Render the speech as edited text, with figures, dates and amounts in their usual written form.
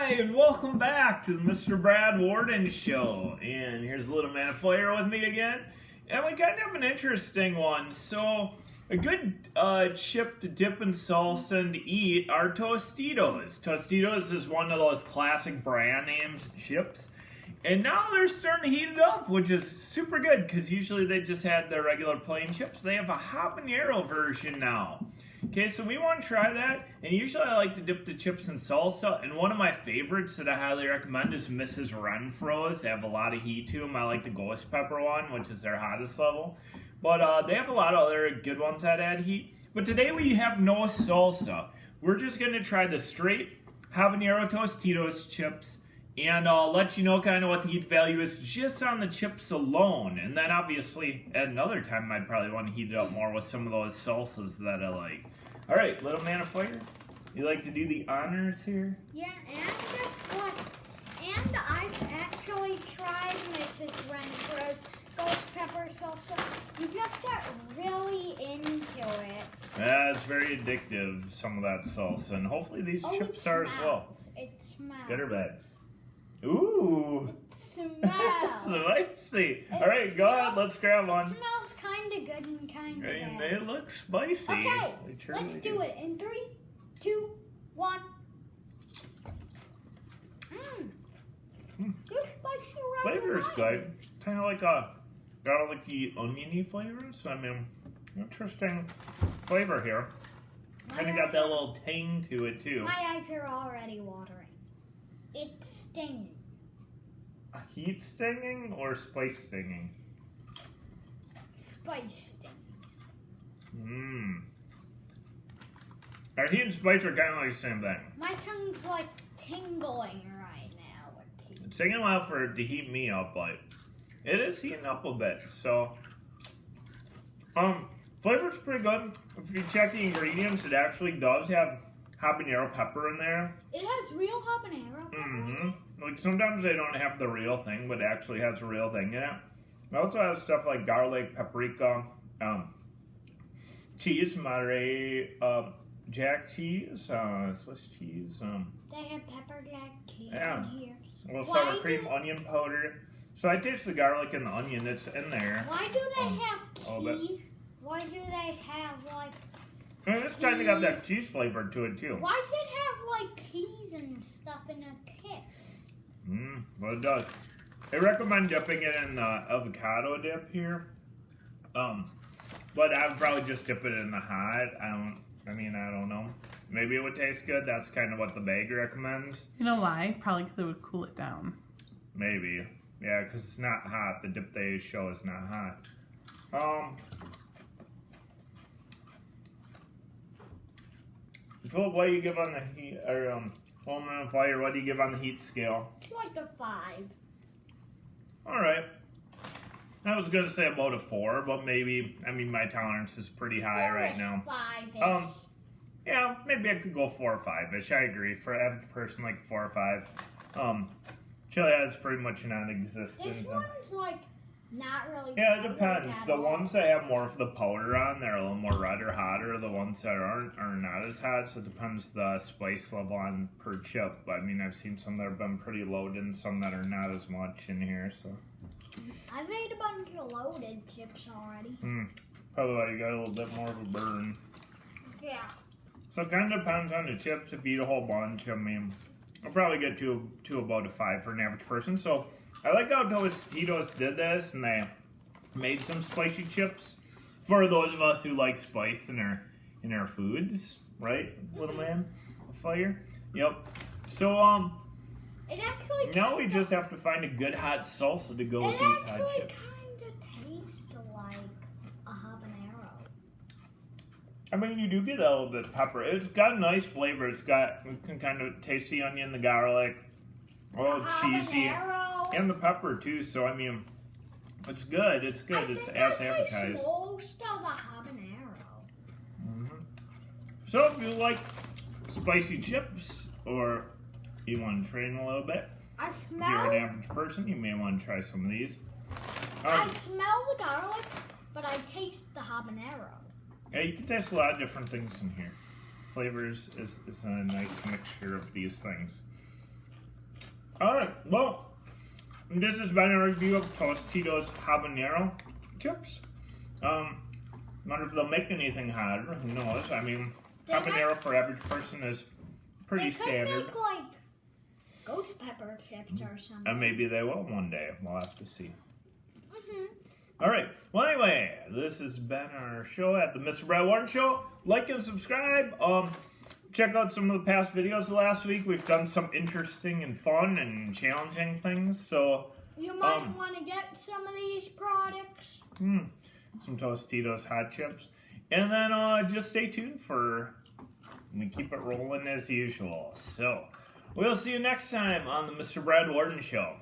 Hi, and welcome back to the Mr. Brad Worden Show. And here's a little man of fire with me again. And we kind of have an interesting one. So, a good chip to dip in salsa and to eat are Tostitos. Tostitos is one of those classic brand names chips. And now they're starting to heat it up, which is super good because usually they just had their regular plain chips. They have a habanero version now. Okay, so we want to try that, and usually I like to dip the chips in salsa, and one of my favorites that I highly recommend is Mrs. Renfro's. They have a lot of heat to them. I like the ghost pepper one, which is their hottest level, but they have a lot of other good ones that add heat. But today we have no salsa. We're just going to try the straight habanero Tostitos chips, and I'll let you know kind of what the heat value is just on the chips alone. And then obviously at another time I'd probably want to heat it up more with some of those salsas that I like. All right, little man of fire, you like to do the honors here? Yeah, and guess what? And I've actually tried Mrs. Renfro's ghost pepper salsa. You just get really into it. Yeah, it's very addictive, some of that salsa, and hopefully these chips are as well. It smells. Good or bad? Ooh! It smells. Spicy! All right, go ahead, let's grab one. It smells kind of good and kind of bad. They look spicy. Okay, let's do it in 3, 2, 1. Good spicy Flavor is good. Kind of like a garlicky, oniony flavors. I mean, interesting flavor here. Kind of got that little tang to it too. My eyes are already watering. It's stinging. A heat stinging or spice stinging? Spice stinging. Our heat and spice are kind of like the same thing. My tongue's like tingling right now with heat. It's taking a while for it to heat me up, but it is heating up a bit. So, flavor's pretty good. If you check the ingredients, it actually does have habanero pepper in there. It has real habanero pepper. Like sometimes they don't have the real thing, but it actually has a real thing in it. It also has stuff like garlic, paprika, cheese, Monterey Jack cheese, Swiss cheese. They have pepper jack cheese Yeah. in here. A little sour cream, onion powder. So I taste the garlic and the onion that's in there. Why do they have cheese? Why do they have like And it's kind of got that cheese flavor to it too. Why does it have like cheese and stuff in a kit? Well, it does. I recommend dipping it in the avocado dip here. But I would probably just dip it in the hot. I don't know. Maybe it would taste good. That's kind of what the bag recommends. You know why? Probably because it would cool it down. Maybe. Yeah, because it's not hot. The dip they show is not hot. Philip, what do you give on the heat, or Home on Fire, what do you give on the heat scale? Like a 5. Alright. I was going to say about a 4, but maybe, my tolerance is pretty high right now. 5-ish. Yeah, maybe I could go 4 or 5-ish. I agree. For an average person, like 4 or 5. Chili is pretty much non-existent. This one's like not really. Yeah, it depends. The ones that have more of the powder on, they're a little more red or hotter. The ones that aren't are not as hot, so it depends the spice level on per chip. I've seen some that have been pretty loaded and some that are not as much in here, so. I've ate a bunch of loaded chips already. Probably why you got a little bit more of a burn. Yeah. So it kind of depends on the chips. If you eat a whole bunch, I'll probably get to about a 5 for an average person. So I like how Tostitos did this, and they made some spicy chips for those of us who like spice in our foods, right, little man of fire? Yep. So It actually. now we just have to find a good hot salsa to go with these hot chips. It actually kind of tastes like a habanero. You do get a little bit of pepper. It's got a nice flavor. You can kind of taste the onion, the garlic, cheesy, and the pepper too. So it's good. It's good. It's as advertised. Most of the habanero. So if you like spicy chips, or you want to train a little bit, I if smell. you're an average person, you may want to try some of these. I smell the garlic, but I taste the habanero. Yeah, you can taste a lot of different things in here. Flavors is a nice mixture of these things. Alright, well, this has been a review of Tostitos Habanero Chips. Wonder if they'll make anything hotter. Who knows? I mean, habanero for average person is pretty they could standard. make like ghost pepper chips or something. And maybe they will one day. We'll have to see. Mm-hmm. Alright, well anyway, this has been our show at the Mr. Brad Worden Show. Like and subscribe. Check out some of the past videos last week. We've done some interesting and fun and challenging things. So You might want to get some of these products. Some Tostitos hot chips. And then just stay tuned for, we keep it rolling as usual. So we'll see you next time on the Mr. Brad Worden Show.